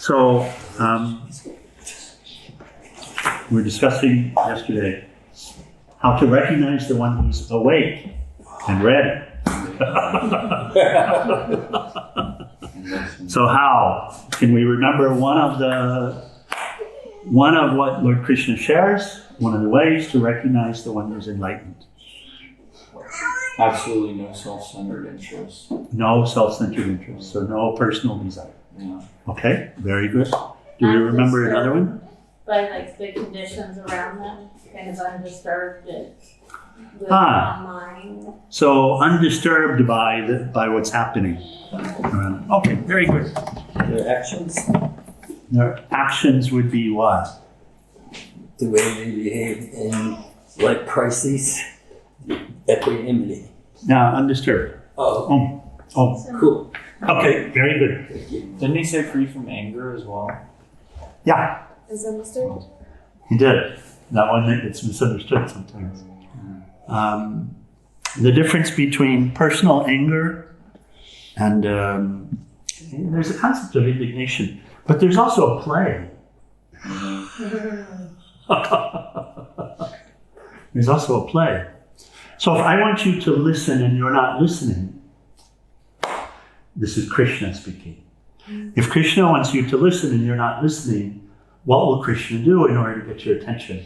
So, we were discussing yesterday how to recognize the one who's awake and ready. So how can we remember one of what Lord Krishna shares, one of the ways to recognize the one who's enlightened? Absolutely no self-centered interest. No self-centered interest, so no personal desire. Yeah. Okay, very good. Do we remember another one? By like the conditions around them, kind of undisturbed with mind. So undisturbed by what's happening around them. Okay, very good. Their actions, Their actions would be what? the way they behave in like crises, equanimity. Now, undisturbed. Oh, Oh, cool. okay, very good. Didn't he say free from anger as well? Yeah, Is understood? he did. That one gets misunderstood sometimes. The difference between personal anger and there's a concept of indignation, but there's also a play. There's also a play. So if I want you to listen and you're not listening, this is Krishna speaking. If Krishna wants you to listen and you're not listening, what will Krishna do in order to get your attention?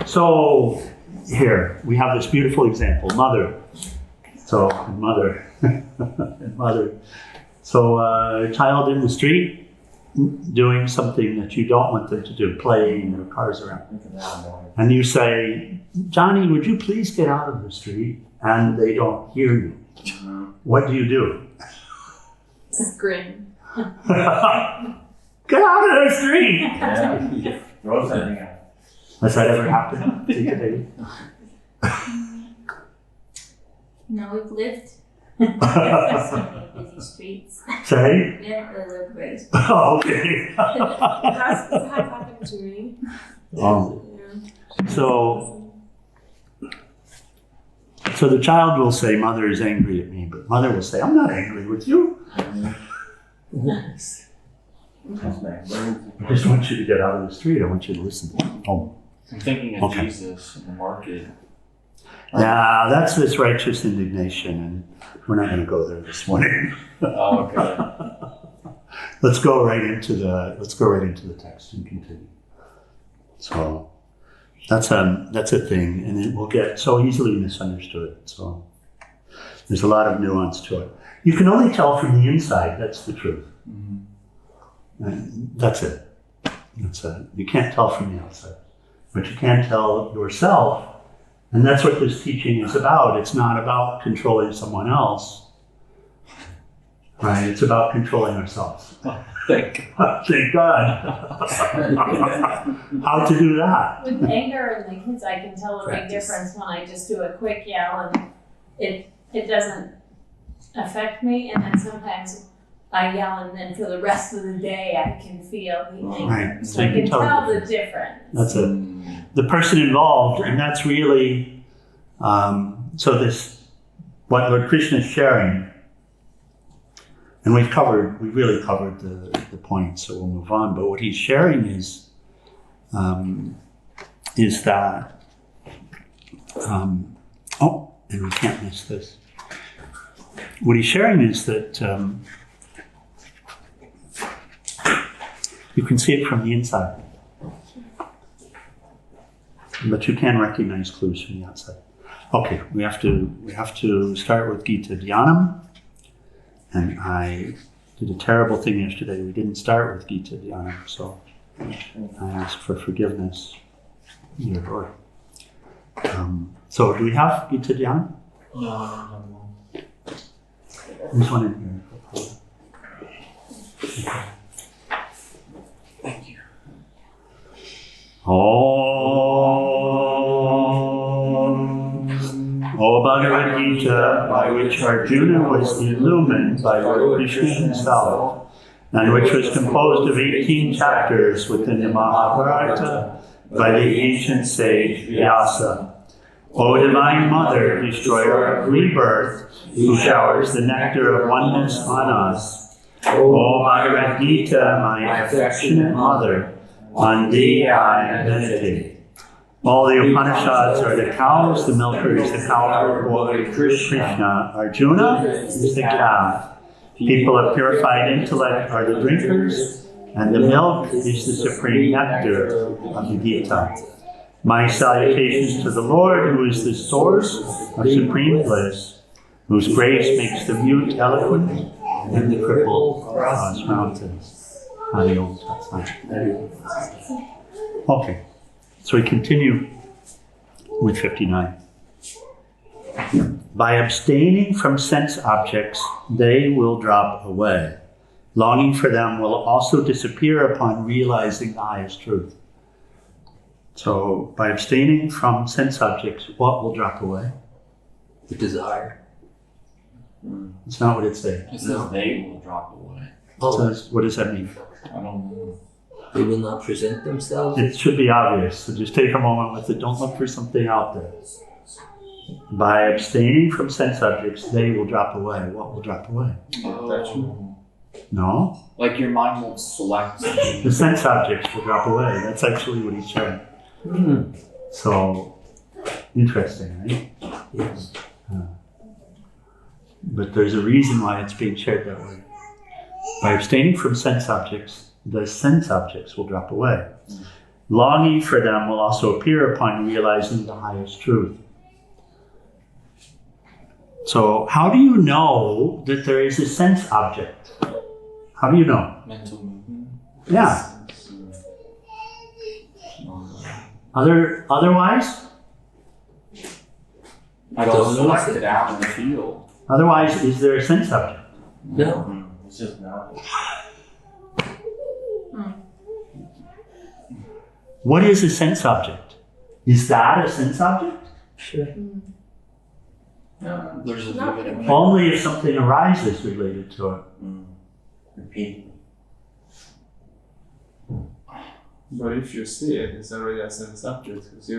So here we have this beautiful example, mother. So mother, and mother. So a child in the street doing something that you don't want them to do, playing, or cars around. And you say, Johnny, would you please get out of the street? And they don't hear you. What do you do? Grin. Get out of the street! Yeah. Throw something out. Has that ever happened to you, baby? No, we've lived busy streets. Say? We haven't really lived very streets. Oh, okay. It has happened to me. So the child will say, Mother is angry at me, but Mother will say, I'm not angry with you. Nice. I just want you to get out of the street. I want you to listen. Oh. I'm thinking of Okay. Jesus in the market. Yeah, that's this righteous indignation, and we're not going to go there this morning. Oh, okay. Let's go right into the text and continue. So that's a thing, and it will get so easily misunderstood. So there's a lot of nuance to it. You can only tell from the inside. That's the truth. Mm-hmm. And that's it. That's it. You can't tell from the outside, but you can tell yourself. And that's what this teaching is about. It's not about controlling someone else, right? It's about controlling ourselves. Thank Thank God. How to do that? With anger and the kids, I can tell a big difference when I just do a quick yell and it doesn't affect me. And then sometimes I yell and then for the rest of the day I can feel the anger. Right. So I can tell the difference. That's it. The person involved, and that's really, so this, what Lord Krishna is sharing, and we've really covered the point, so we'll move on, but what he's sharing is that, and we can't miss this. What he's sharing is that you can see it from the inside. But you can recognize clues from the outside. Okay, we have to start with Geeta Dhyanam. And I did a terrible thing yesterday. We didn't start with Geeta Dhyanam, so I ask for forgiveness. So do we have Geeta Dhyanam? No, I don't have one. There's one in here. Okay. Thank you. O Bhagavad Gita, by which Arjuna was illumined by Lord Krishna himself, and which was composed of 18 chapters within the Mahabharata by the ancient sage Vyasa, O Divine Mother, destroyer of rebirth, who showers the nectar of oneness on us. O Bhagavad Gita, my affectionate mother, on thee I meditate. All the Upanishads are the cows, the milkers, the cow boy, Krishna. Arjuna is the calf. People of purified intellect are the drinkers, and the milk is the supreme nectar of the Gita. My salutations to the Lord, who is the source of supreme bliss, whose grace makes the mute eloquent and the crippled cross mountains. Hari Om Tat Sat. Okay, so we continue with 59. By abstaining from sense objects, they will drop away. Longing for them will also disappear upon realizing the highest truth. So, by abstaining from sense objects, what will drop away? The desire. It's not what it says. It says they will drop away. It says, what does that mean? I don't know. They will not present themselves. It should be obvious, so just take a moment with it. Don't look for something out there. By abstaining from sense objects, they will drop away. What will drop away? Oh. No? Like your mind won't select something. The sense objects will drop away. That's actually what he's saying. So, interesting, right? Yes. But there's a reason why it's being shared that way. By abstaining from sense objects, the sense objects will drop away. Longing for them will also appear upon realizing the highest truth. So, how do you know that there is a sense object? How do you know? Mental movement. Yeah. Otherwise? I don't select it out in the field. Otherwise, is there a sense object? No. It's just not. What is a sense object? Is that a sense object? Sure. No, there's a Not vivid image. Only if something arises related to it. Repeat. But if you see it, it's already a sense object because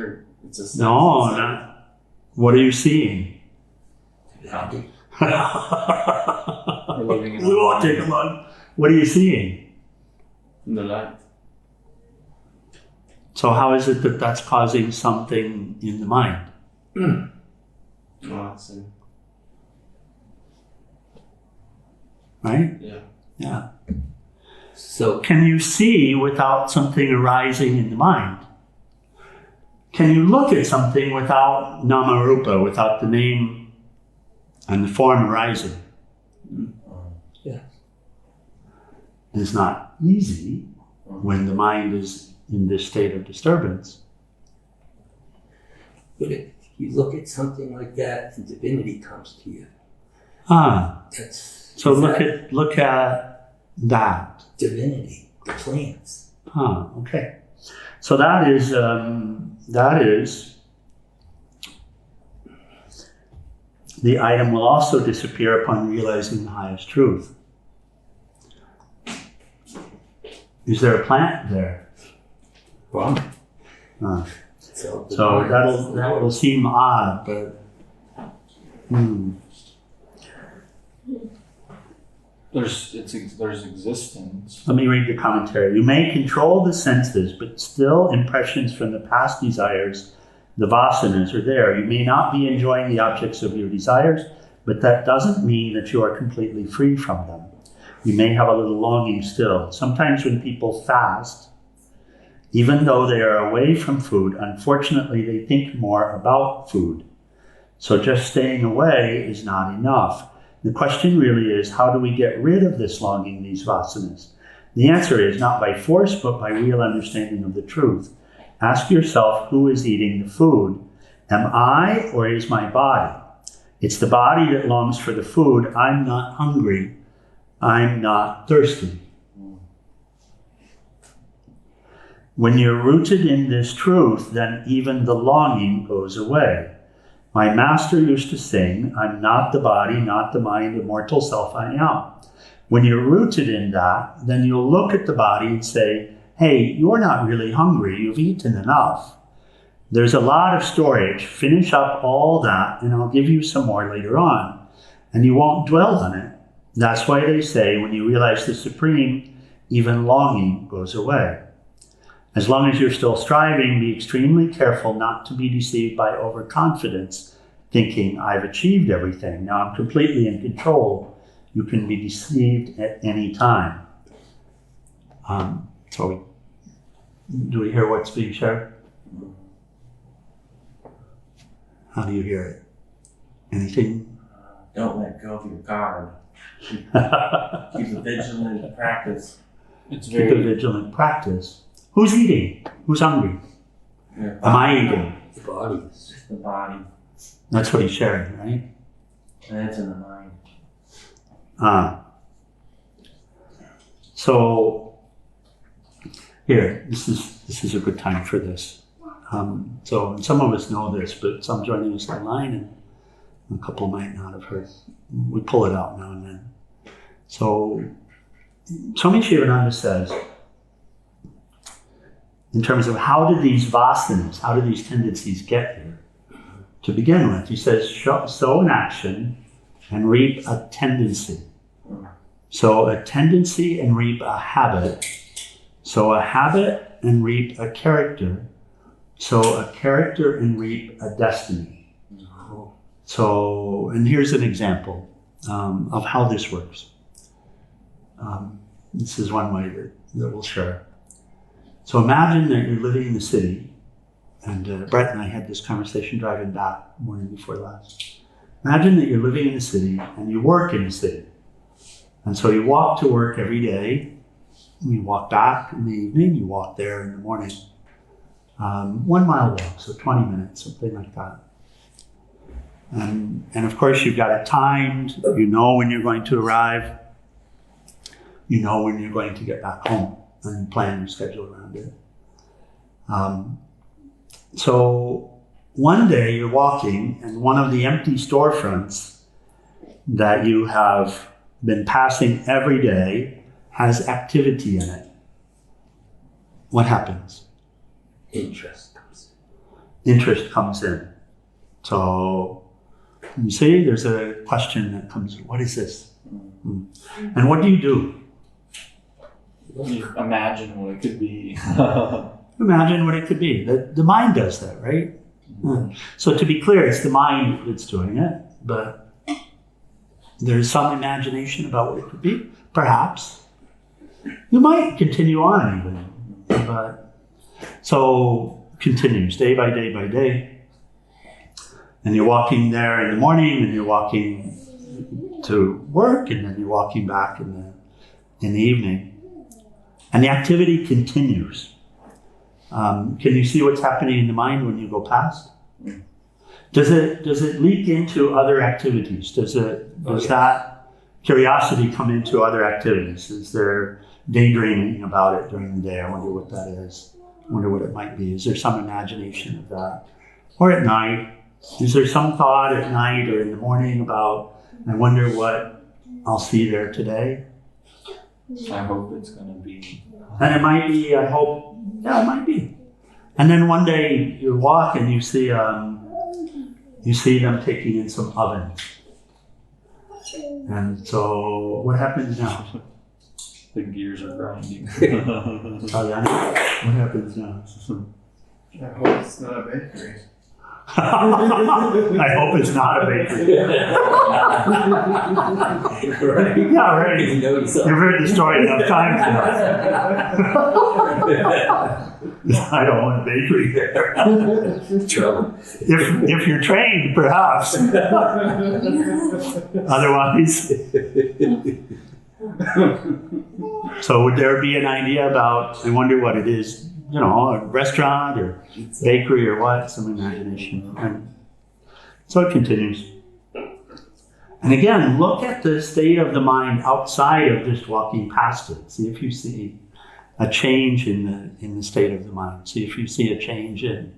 it's a sense. No, not. What are you seeing? Body. We're living in We won't take a long. What are you seeing? the light. So how is it that that's causing something in the mind? Oh, I see. Right? Yeah. Yeah. So Can you see without something arising in the mind? Can you look at something without nama-rupa, without the name and the form arising? yeah. It's not easy when the mind is in this state of disturbance. But if you look at something like that and divinity comes to you, So is look that at that. divinity, the plants. Okay. So that is the item will also disappear upon realizing the highest truth. Is there a plant there? Wow. Ah. So So that will seem odd, but There's existence. let me read the commentary. You may control the senses, but still impressions from the past desires, the vasanas, are there. You may not be enjoying the objects of your desires, but that doesn't mean that you are completely free from them. You may have a little longing still. Sometimes when people fast, even though they are away from food, unfortunately they think more about food. So just staying away is not enough. The question really is, how do we get rid of this longing, these vasanas? The answer is not by force, but by real understanding of the truth. Ask yourself, who is eating the food? Am I, or is my body? It's the body that longs for the food. I'm not hungry. I'm not thirsty. When you're rooted in this truth, then even the longing goes away. My master used to sing, I'm not the body, not the mind, immortal self I am. When you're rooted in that, then you'll look at the body and say, hey, you're not really hungry, you've eaten enough. there's a lot of storage. Finish up all that, and I'll give you some more later on. And you won't dwell on it. That's why they say when you realize the Supreme, even longing goes away. As long as you're still striving, be extremely careful not to be deceived by overconfidence, thinking, I've achieved everything. Now I'm completely in control. You can be deceived at any time. So do we hear what's being shared? How do you hear it? Anything? Don't let go of your guard. Keep a vigilant practice. It's Keep a vigilant practice. Who's eating? Who's hungry? Yeah. Am I eating? The body. It's the body. That's what he's sharing, right? And it's in the mind. So here, this is a good time for this. So some of us know this, but some joining us online, and a couple might not have heard. We pull it out now and then. So Swami Shivananda says, in terms of how did these vasanas, how did these tendencies get here? To begin with, he says, sow an action and reap a tendency. Sow a tendency and reap a habit. Sow a habit and reap a character. Sow a character and reap a destiny. So, and here's an example of how this works. This is one way that we'll share. So imagine that you're living in the city, and Brett and I had this conversation driving back morning before last. Imagine that you're living in the city and you work in the city. And so you walk to work every day, you walk back in the evening, you walk there in the morning. 1 mile walk, so 20 minutes, something like that. And of course you've got it timed, you know when you're going to arrive, you know when you're going to get back home, and you plan your schedule around it. So one day you're walking and one of the empty storefronts that you have been passing every day has activity in it. What happens? Interest comes Interest comes in. So you see, there's a question that comes, what is this? And what do you do? You imagine what it could be. Imagine what it could be. The mind does that, right? So to be clear, it's the mind that's doing it, but there's some imagination about what it could be, perhaps. You might continue on even, but so continues day by day by day. And you're walking there in the morning, and you're walking to work, and then you're walking back in the evening. And the activity continues. Can you see what's happening in the mind when you go past? Does it leak into other activities? Does that curiosity come into other activities? Is there daydreaming about it during the day? I wonder what that is. I wonder what it might be. Is there some imagination of that? Or at night, is there some thought at night or in the morning about, I wonder what I'll see there today? I hope it's going to be. And it might be, I hope, yeah, it might be. And then one day you walk and you see them taking in some ovens. And so what happens now? The gears are grinding. What happens now? I hope it's not a bakery. I hope it's not a bakery. Right. Yeah, right. You know yourself. You've heard the story enough times now. I don't want a bakery there. Trouble. If you're trained, perhaps. Otherwise. So would there be an idea about, I wonder what it is, a restaurant or bakery or what, some imagination. And so it continues. And again, look at the state of the mind outside of just walking past it. See if you see a change in the state of the mind. See if you see a change in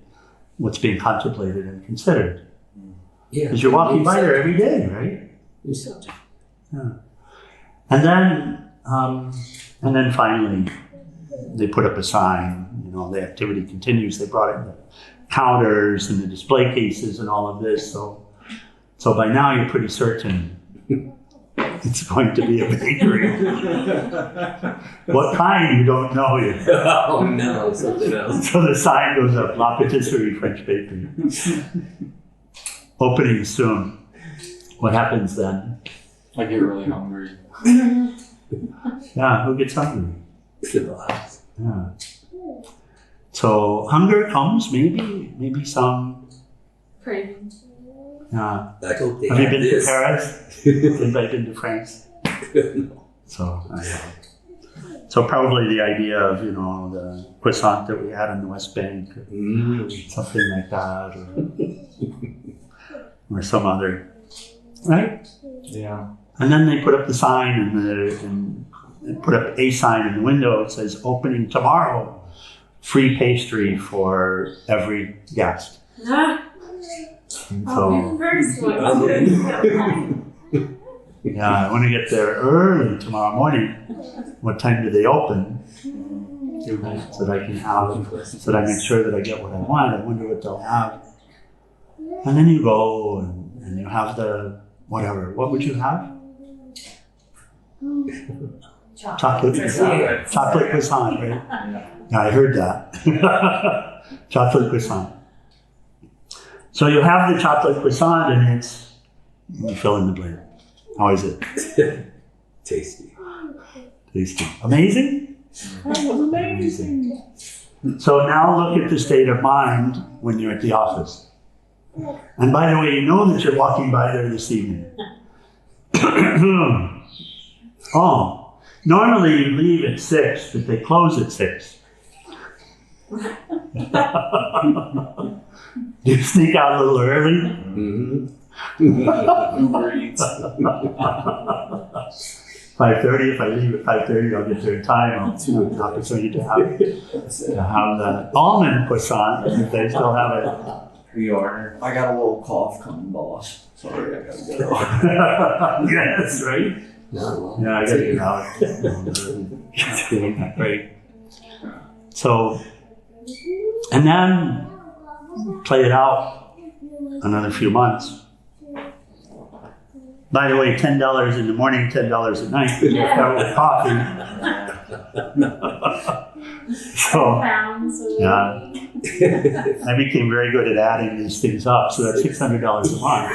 what's being contemplated and considered. Yeah. Because you're walking by there every day, right? New subject. Yeah. And then finally, they put up a sign. The activity continues. They brought it counters and the display cases and all of this. So by now you're pretty certain it's going to be a bakery. What kind, you don't know yet. Oh no, something else. So the sign goes up, La Patisserie French Bakery. Opening soon. What happens then? I get really hungry. Yeah, who gets hungry? Civilized. Yeah. So hunger comes, maybe some. Craving. Yeah. I hope they Have you been this. to Paris? Anybody been to France? No. So so probably the idea of, you know, the croissant that we had on the West Bank, or something like that, or some other, right? Yeah. And then they put up the sign and they put up a sign in the window. It says, "Opening tomorrow, free pastry for every guest." Ah, And I'll be so, the first one. yeah, I want to get there early tomorrow morning. What time do they open? So that I can have, so that I make sure that I get what I want. I wonder what they'll have. And then you go and you have the whatever. What would you have? Chocolate croissant. Chocolate croissant, right? Yeah, I heard that. Chocolate croissant. So you have the chocolate croissant and you fill in the blank. How is it? Tasty. Tasty. Amazing? Amazing. So now look at the state of mind when you're at the office. And by the way, you know that you're walking by there this evening. Oh, normally you leave at 6, but they close at 6. Do you sneak out a little early? Mm-hmm. 5:30. If I leave at 5:30, I'll get there in time. I'll have an opportunity to have the almond croissant if they still have it. Pre-order. I got a little cough coming, boss. Sorry, I gotta go. Yes, right? No, Yeah, I gotta get out. Right. So, and then play it out another few months. By the way, $10 in the morning, $10 at night. You have to have with coffee. So, Pounds a week. yeah. I became very good at adding these things up, so that's $600 a month.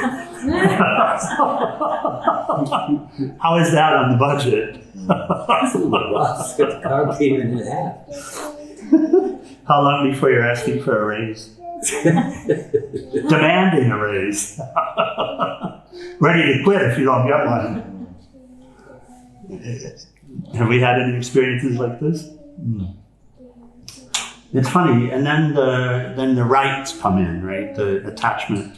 How is that on the budget? the car payment in half. How long before you're asking for a raise? Demanding a raise. Ready to quit if you don't get one. Have we had any experiences like this? It's funny, and then the rights come in, right? The attachment,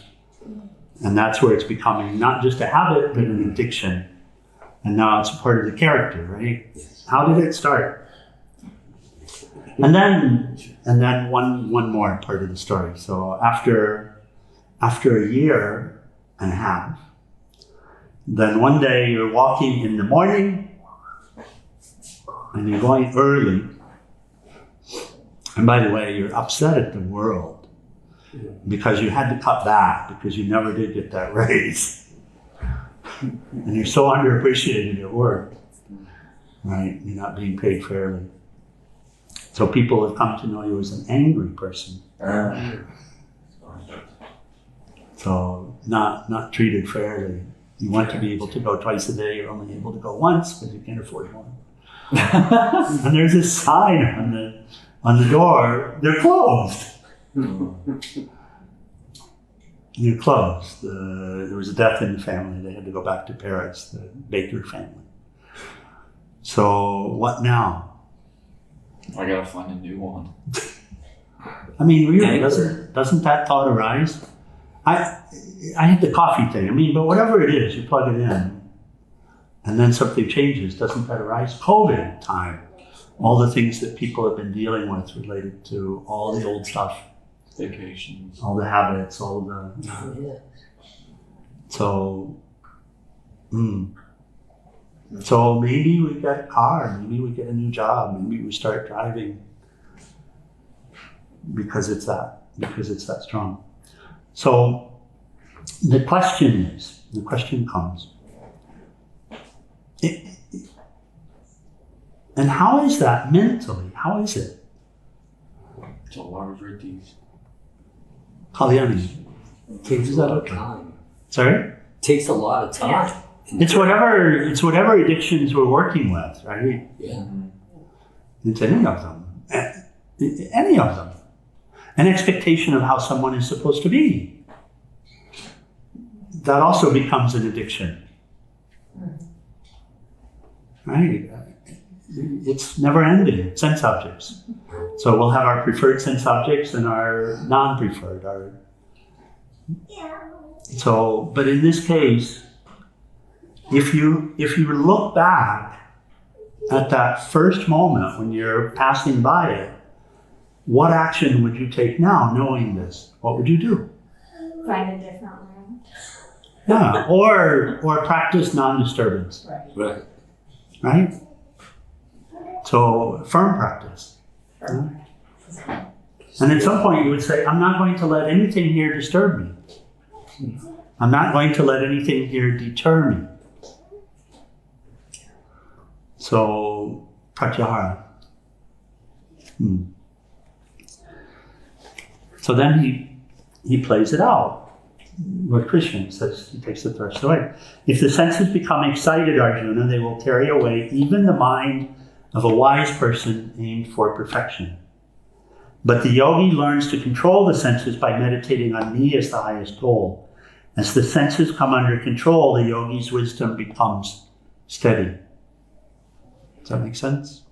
and that's where it's becoming not just a habit but an addiction, and now it's a part of the character, right? How did it start? And then one more part of the story. So after a year and a half, then one day you're walking in the morning and you're going early. And by the way, you're upset at the world because you had to cut back because you never did get that raise. And you're so underappreciated at work, right? You're not being paid fairly. So people have come to know you as an angry person. So not treated fairly. You want to be able to go twice a day, you're only able to go once because you can't afford more. And there's this sign on the door, they're closed. They're closed. There was a death in the family. They had to go back to Paris, the Baker family. So what now? I gotta find a new one. I mean, really, doesn't that thought arise? I had the coffee thing. I mean, but whatever it is, you plug it in, and then something changes. Doesn't that arise? COVID time. All the things that people have been dealing with related to all the old stuff. Vacations. All the habits, all the... So maybe we get a car, maybe we get a new job, maybe we start driving because it's that. because it's that strong. So the question comes, and how is that mentally? How is it? It's a lot of riddles. Kalyani, Takes is a that lot of okay? time. Sorry? Takes a lot of time. It's whatever addictions we're working with, right? Yeah. It's any of them. Any of them. An expectation of how someone is supposed to be. That also becomes an addiction. Right? It's never ending. Sense objects. So we'll have our preferred sense objects and our non-preferred. But in this case, if you look back at that first moment when you're passing by it, what action would you take now, knowing this? What would you do? Find a different room. Yeah, or practice non-disturbance, Right. right? So firm practice. Right? And at some point you would say, I'm not going to let anything here disturb me. I'm not going to let anything here deter me. So, pratyahara. So then he plays it out. Lord Krishna says, he takes the thirst away. If the senses become excited, Arjuna, they will carry away even the mind of a wise person aimed for perfection. But the yogi learns to control the senses by meditating on me as the highest goal. As the senses come under control, the yogi's wisdom becomes steady. Does that make sense?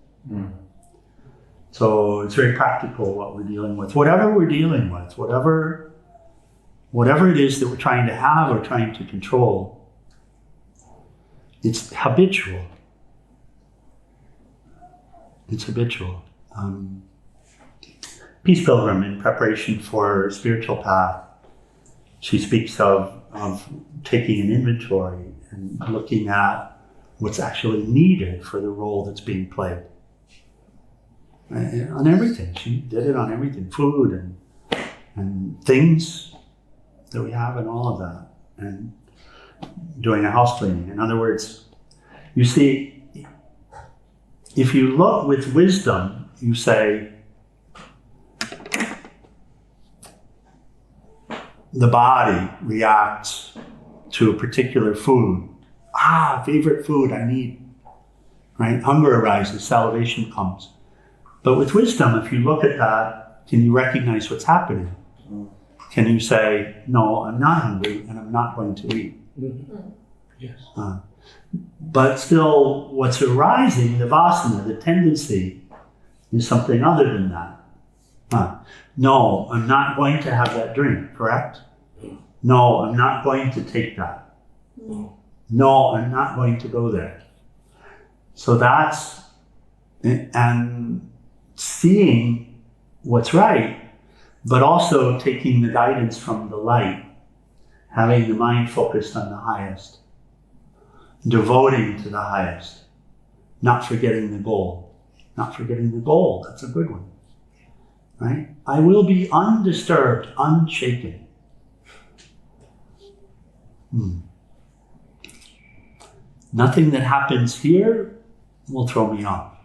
So it's very practical what we're dealing with. Whatever we're dealing with, whatever it is that we're trying to have or trying to control, it's habitual. It's habitual. Peace Pilgram, in preparation for spiritual path, she speaks of taking an inventory and looking at what's actually needed for the role that's being played. On everything. She did it on everything. Food and things that we have and all of that. And doing a house cleaning. In other words, you see, if you look with wisdom, you say, the body reacts to a particular food. Favorite food I need. Right? Hunger arises, salivation comes. But with wisdom, if you look at that, can you recognize what's happening? Can you say, no, I'm not hungry and I'm not going to eat? Yes. But still, what's arising, the vasana, the tendency, is something other than that. No, I'm not going to have that drink, correct? No, I'm not going to take that. No, I'm not going to go there. So that's, and seeing what's right, but also taking the guidance from the light, having the mind focused on the highest, devoting to the highest, not forgetting the goal. Not forgetting the goal, that's a good one. Right? I will be undisturbed, unshaken. Nothing that happens here will throw me off.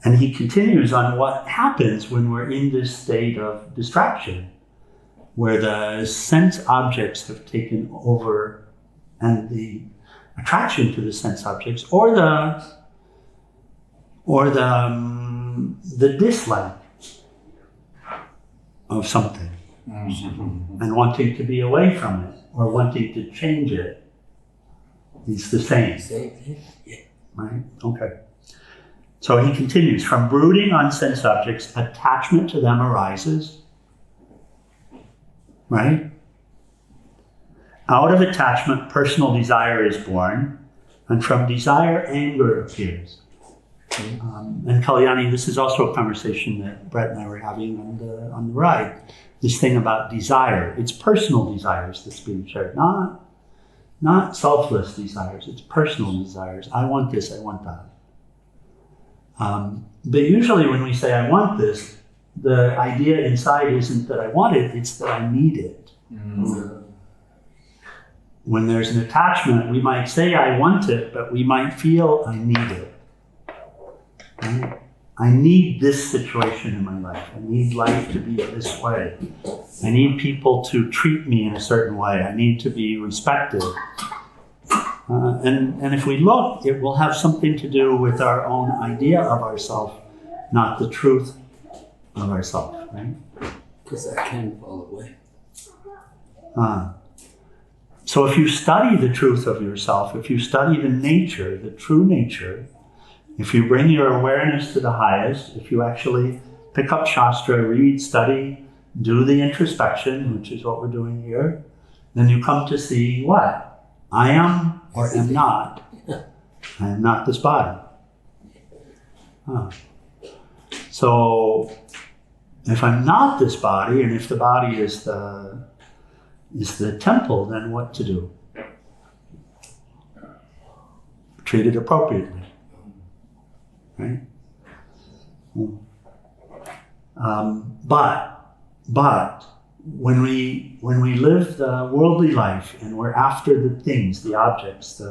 And he continues on what happens when we're in this state of distraction, where the sense objects have taken over and the attraction to the sense objects or the dislike of something and wanting to be away from it or wanting to change it. It's the same. Same thing. Yeah. Right? Okay. So he continues, from brooding on sense objects, attachment to them arises. Right? Out of attachment, personal desire is born, and from desire, anger appears. And Kalyani, this is also a conversation that Brett and I were having on the ride. This thing about desire. It's personal desires that's being shared, not selfless desires. It's personal desires. I want this, I want that. But usually when we say, I want this, the idea inside isn't that I want it, it's that I need it. When there's an attachment, we might say, I want it, but we might feel, I need it. Right? I need this situation in my life. I need life to be this way. I need people to treat me in a certain way. I need to be respected. And if we look, it will have something to do with our own idea of ourselves, not the truth of ourselves, right? Because that can fall away. So if you study the truth of yourself, if you study the nature, the true nature, if you bring your awareness to the highest, if you actually pick up Shastra, read, study, do the introspection, which is what we're doing here, then you come to see what? I am or am not. I am not this body. So if I'm not this body, and if the body is the temple, then what to do? Treat it appropriately. Right? But when we live the worldly life and we're after the things, the objects,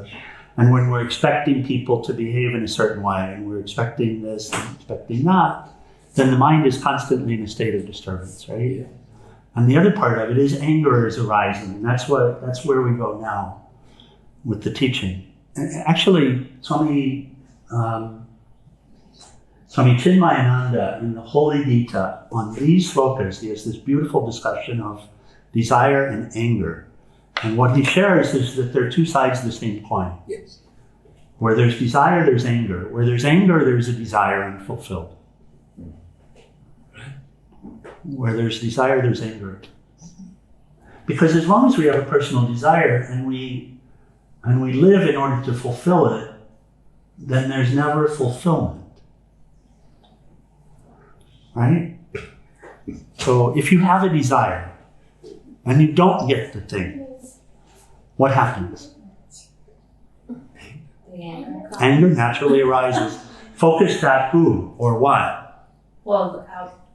and when we're expecting people to behave in a certain way, and we're expecting this and expecting that, then the mind is constantly in a state of disturbance, right? Yeah. And the other part of it is anger is arising, and that's where we go now with the teaching. And actually, Swami Chinmayananda in the Holy Gita, on these slokas, he has this beautiful discussion of desire and anger. And what he shares is that they're two sides of the same coin. Yes. Where there's desire, there's anger. Where there's anger, there's a desire unfulfilled. Where there's desire, there's anger. Because as long as we have a personal desire and we live in order to fulfill it, then there's never fulfillment. Right? So if you have a desire and you don't get the thing, what happens? Anger naturally arises. Focused at who or what? Well,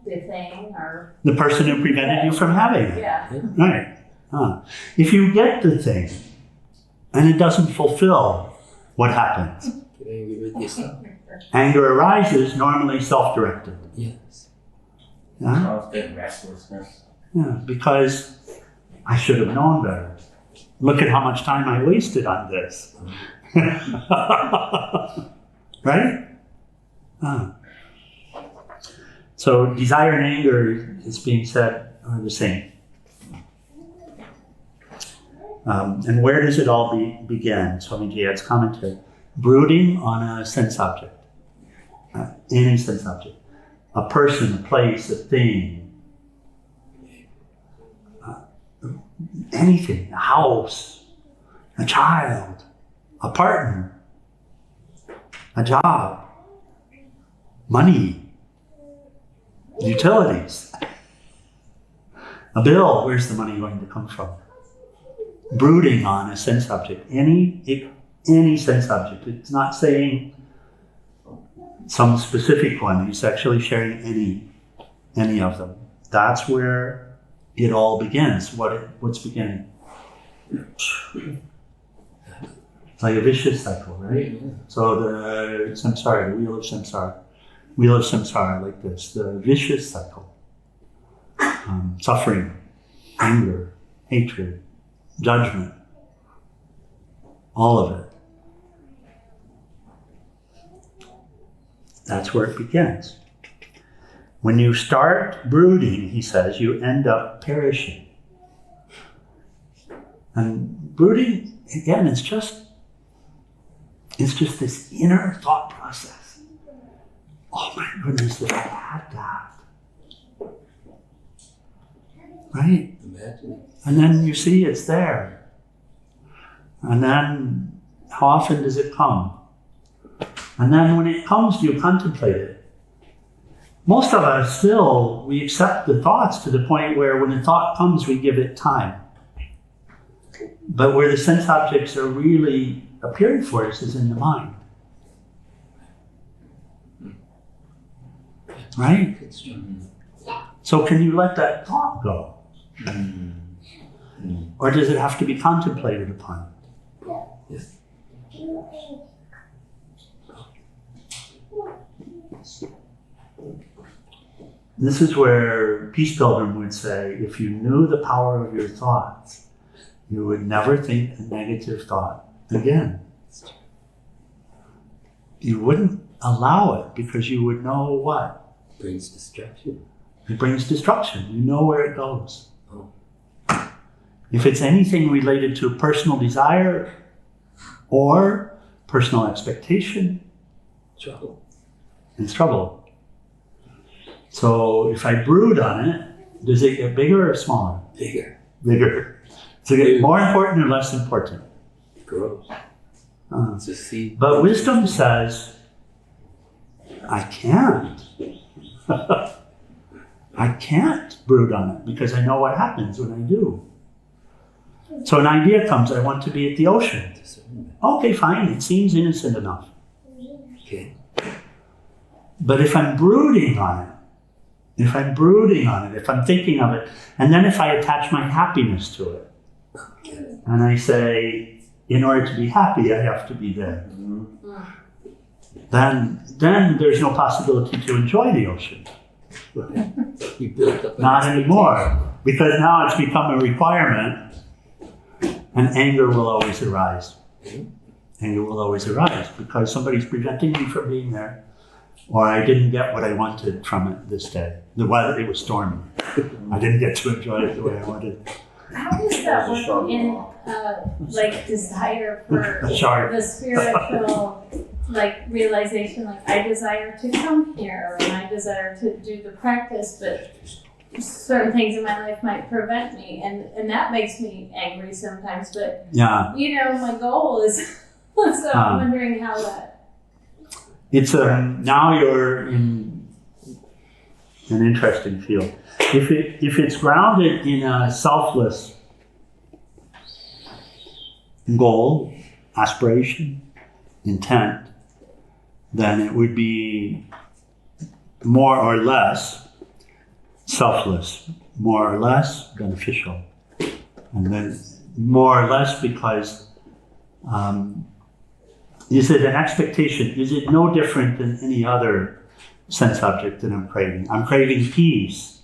the thing or the person who prevented you from having it. Yeah. Right. If you get the thing and it doesn't fulfill, what happens? Get angry with yourself. Anger arises, normally self-directed. Yes. Yeah? Constant restlessness. Yeah, because I should have known better. Look at how much time I wasted on this. Right? So desire and anger, it's being said, are the same. And where does it all begin? Swamiji adds commentary. Brooding on a sense object. Any sense object. A person, a place, a thing. Anything. A house. A child. A partner. A job. Money. Utilities. A bill, where's the money going to come from? Brooding on a sense object. Any sense object. It's not saying some specific one. It's actually sharing any of them. That's where it all begins. What's beginning? It's like a vicious cycle, right? Yeah. So the samsara, the wheel of samsara. Wheel of samsara, like this, the vicious cycle. Suffering, anger, hatred, judgment, all of it. That's where it begins. When you start brooding, he says, you end up perishing. And brooding, again, it's just this inner thought process. Oh my goodness, if I had that. Right? Imagine. And then you see it's there. And then how often does it come? And then when it comes, do you contemplate it? Most of us still, we accept the thoughts to the point where when a thought comes, we give it time. But where the sense objects are really appearing for us is in the mind. right? Construction. So can you let that thought go? Or does it have to be contemplated upon? Yes. This is where Peace Pilgrim would say, if you knew the power of your thoughts, you would never think a negative thought again. You wouldn't allow it because you would know what? Brings destruction. It brings destruction. You know where it goes. Oh. If it's anything related to personal desire or personal expectation, Trouble. it's trouble. So if I brood on it, does it get bigger or smaller? Bigger. Bigger. Does it get more important or less important? It grows. It's a seed. But wisdom says, I can't. I can't brood on it because I know what happens when I do. So an idea comes, I want to be at the ocean. Okay, fine, it seems innocent enough. Okay. But if I'm brooding on it, if I'm thinking of it, and then if I attach my happiness to it, and I say, in order to be happy, I have to be there, then there's no possibility to enjoy the ocean. You built up. Not anymore, because now it's become a requirement, and anger will always arise. Anger will always arise because somebody's preventing me from being there, or I didn't get what I wanted from it this day. The weather, it was stormy. I didn't get to enjoy it the way I wanted. How does that work in, like, desire for A shark. the spiritual, like, realization? Like, I desire to come here, and I desire to do the practice, but certain things in my life might prevent me, and that makes me angry sometimes. But Yeah. you know, my goal is so I'm wondering how that. It's now you're in an interesting field. If it's grounded in a selfless goal, aspiration, intent, then it would be more or less selfless, more or less beneficial, and then more or less because is it an expectation? Is it no different than any other sense object that I'm craving? I'm craving peace,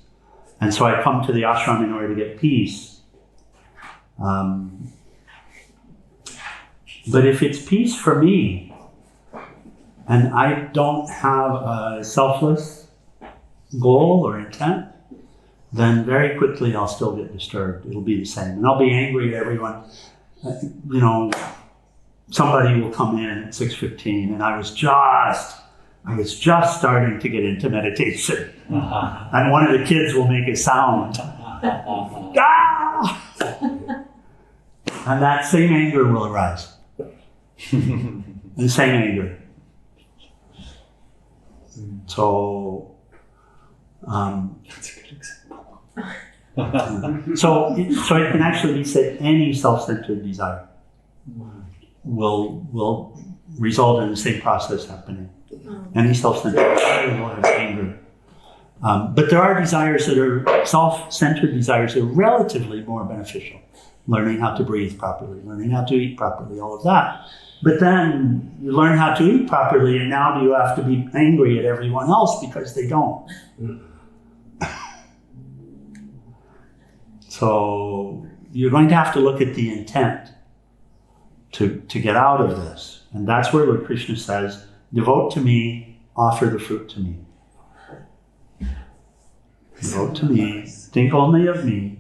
and so I come to the ashram in order to get peace. But if it's peace for me, and I don't have a selfless goal or intent, then very quickly I'll still get disturbed. It'll be the same. And I'll be angry at everyone. Somebody will come in at 6:15 and I was just starting to get into meditation. And one of the kids will make a sound. Ah! And that same anger will arise. The same anger. So, That's a good example. so it can actually be said any self-centered desire will result in the same process happening. Any self-centered desire will have anger. But there are desires that are self-centered desires that are relatively more beneficial. Learning how to breathe properly, learning how to eat properly, all of that. But then you learn how to eat properly, and now you have to be angry at everyone else because they don't. So you're going to have to look at the intent to get out of this. And that's where Lord Krishna says, devote to me, offer the fruit to me. Devote to me, think only of me,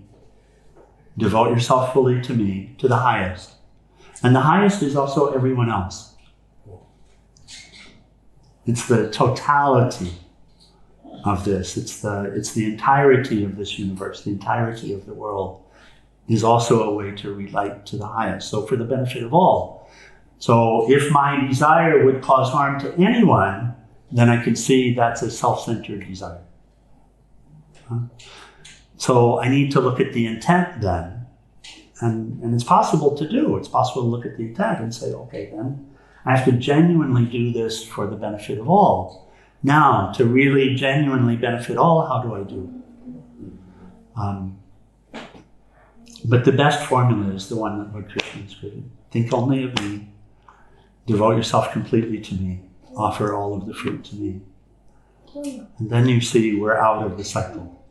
devote yourself fully to me, to the highest. And the highest is also everyone else. It's the totality of this. It's the entirety of this universe, the entirety of the world is also a way to relate to the highest. So for the benefit of all. So if my desire would cause harm to anyone, then I can see that's a self-centered desire. So I need to look at the intent then. And it's possible to do. It's possible to look at the intent and say, okay, then I have to genuinely do this for the benefit of all. Now, to really genuinely benefit all, how do I do? But the best formula is the one that Lord Krishna has given. Think only of me. Devote yourself completely to me. Offer all of the fruit to me. And then you see we're out of the cycle.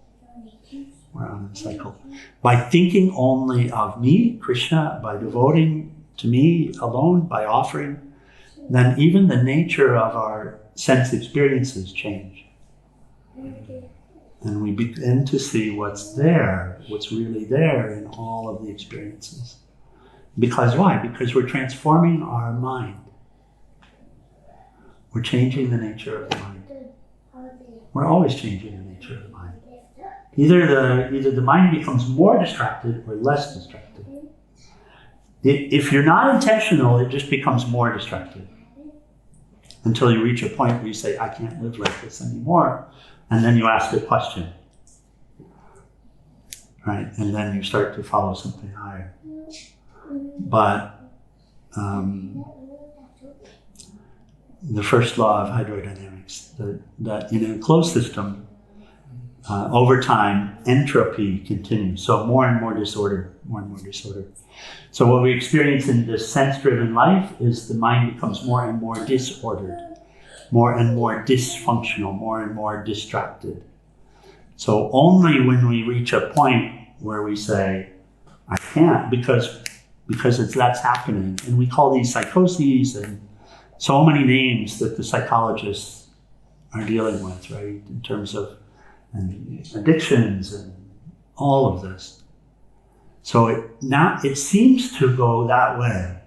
We're out of the cycle. By thinking only of me, Krishna, by devoting to me alone, by offering, then even the nature of our sense experiences change. And we begin to see what's there, what's really there in all of the experiences. Because why? Because we're transforming our mind. We're changing the nature of the mind. We're always changing the nature of the mind. Either the mind becomes more distracted or less distracted. If you're not intentional, it just becomes more distracted. Until you reach a point where you say, I can't live like this anymore. And then you ask a question. Right? And then you start to follow something higher. But the first law of hydrodynamics, that in a closed system, over time, entropy continues. So more and more disorder, more and more disorder. So what we experience in this sense-driven life is the mind becomes more and more disordered, more and more dysfunctional, more and more distracted. So only when we reach a point where we say, I can't, because that's happening. And we call these psychoses and so many names that the psychologists are dealing with, right? In terms of addictions and all of this. So it seems to go that way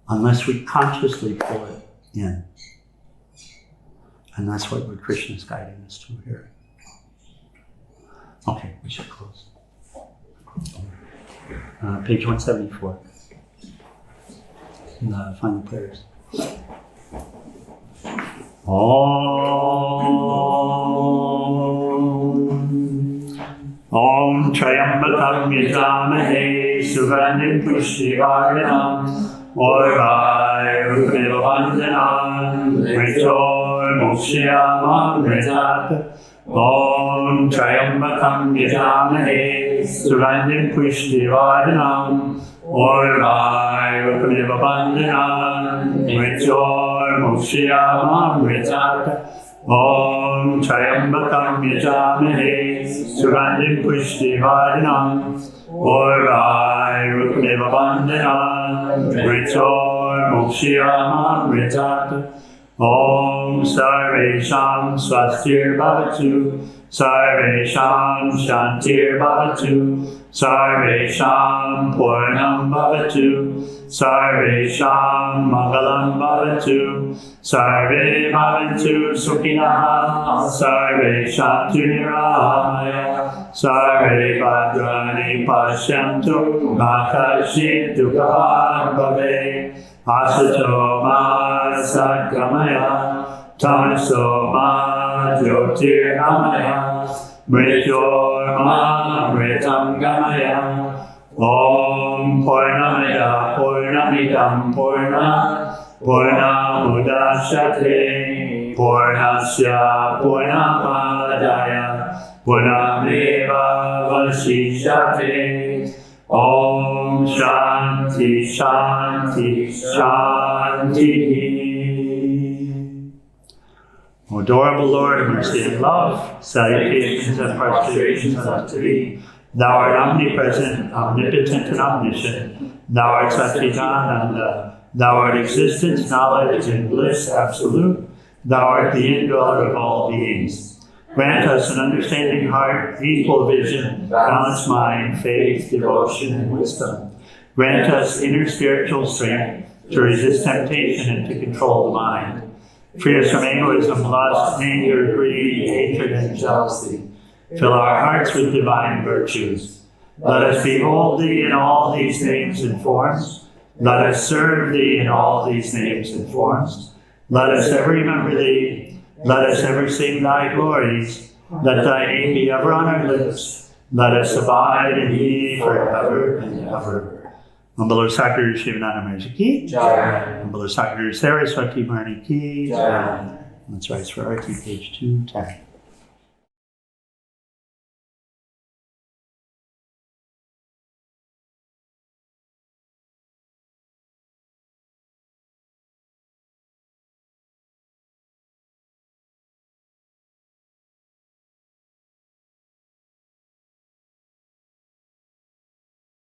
unless we consciously pull it in. And that's what Krishna is guiding us to here. Okay, we should close. Page 174. The final prayers. Om Trayambakam Yajamahe Sugandhim Pushtivarnam Orvai Vandhanam Ritor Mokshyamam Ritat Om Trayambakam Yajamahe Sugandhim Pushtivarnam Orvai Vandhanam Ritor Mokshyamam Ritat Om Trayambakam Yajamahe Sugandhim Pushtivarnam Orvai Vandhanam Ritor Mokshyamam Ritat Om Sarvesham Swastir Bhavatu Sarvesham Shantir Bhavatu Sarvesham Purnam Bhavatu Sarvesham Mangalam Bhavatu Sarve Bhavantu Sukhinaha Sarve Shantu Niramaya Sarve Bhadrani Pashyantu Bhakashit Dukha Bhave Asato Ma Satgamaya Tamaso Ma Jyotir Amaya Mrityor Ma Mritam Gamaya Om Purnamida Purnamidam Purnamudachyate Purnasya Purnamadaya Purnameva Vashishyate Om Shanti Shanti Shanti. O adorable Lord of mercy and love, salutations and prostrations unto thee. Thou art omnipresent, omnipotent, and omniscient. Thou art Satchidananda. Thou art existence, knowledge, and bliss absolute. Thou art the indweller of all beings. Grant us an understanding heart, equal vision, balanced mind, faith, devotion, and wisdom. Grant us inner spiritual strength to resist temptation and to control the mind. Free us from egoism, lust, anger, greed, hatred, and jealousy. Fill our hearts with divine virtues. Let us behold thee in all these names and forms. Let us serve thee in all these names and forms. Let us ever remember thee. Let us ever sing thy glories. Let thy name be ever on our lips. Let us abide in thee forever and ever. Ambalo Sakar Shivananda Maharaj ki Jai. Ambalo Sakar Saraswati Maharaj ki Jai. That's right, it's for RT page 210.